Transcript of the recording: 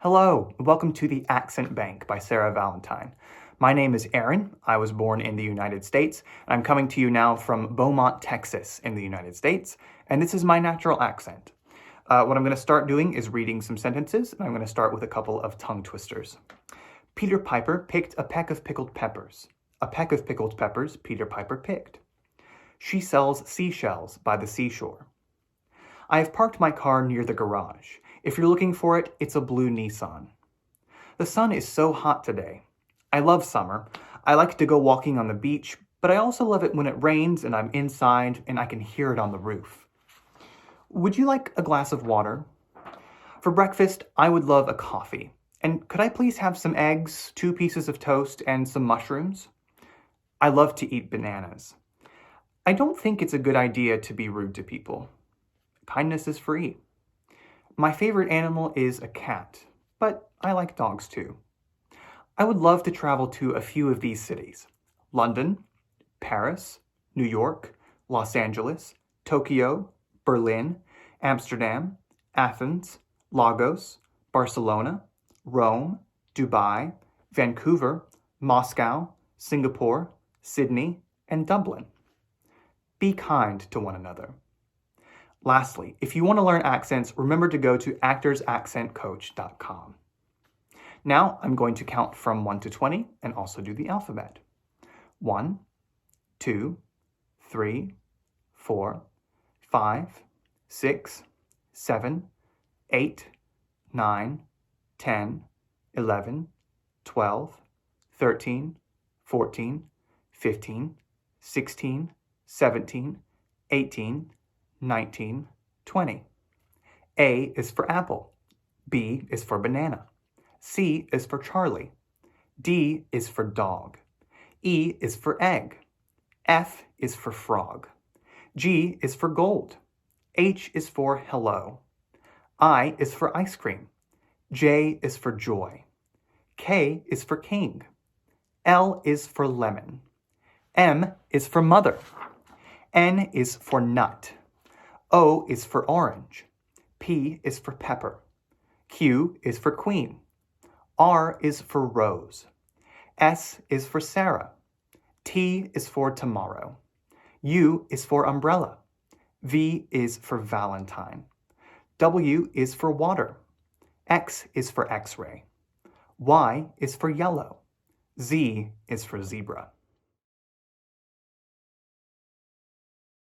Hello, welcome to the Accent Bank by Sarah Valentine. My name is Aaron. I was born in the United States, and I'm coming to you now from Beaumont, Texas in the United States, and this is my natural accent. What I'm going to start doing is reading some sentences, and I'm going to start with a couple of tongue twisters. Peter Piper picked a peck of pickled peppers. A peck of pickled peppers Peter Piper picked. She sells seashells by the seashore. I have parked my car near the garage. If you're looking for it, it's a blue Nissan. The sun is so hot today. I love summer. I like to go walking on the beach, but I also love it when it rains and I'm inside and I can hear it on the roof. Would you like a glass of water? For breakfast, I would love a coffee. And could I please have some eggs, 2 pieces of toast, and some mushrooms? I love to eat bananas. I don't think it's a good idea to be rude to people. Kindness is free. My favorite animal is a cat, but I like dogs too. I would love to travel to a few of these cities: London, Paris, New York, Los Angeles, Tokyo, Berlin, Amsterdam, Athens, Lagos, Barcelona, Rome, Dubai, Vancouver, Moscow, Singapore, Sydney, and Dublin. Be kind to one another. Lastly, if you want to learn accents, remember to go to actorsaccentcoach.com. Now I'm going to count from 1 to 20 and also do the alphabet. 1, 2, 3, 4, 5, 6, 7, 8, 9, 10, 11, 12, 13, 14, 15, 16, 17, 18, 19, 20. A is for apple. B is for banana. C is for Charlie. D is for dog. E is for egg. F is for frog. G is for gold. H is for hello. I is for ice cream. J is for joy. K is for king. L is for lemon. M is for mother. N is for nut. O is for orange. P is for pepper. Q is for queen. R is for rose. S is for Sarah. T is for tomorrow. U is for umbrella. V is for Valentine. W is for water. X is for X-ray. Y is for yellow. Z is for zebra.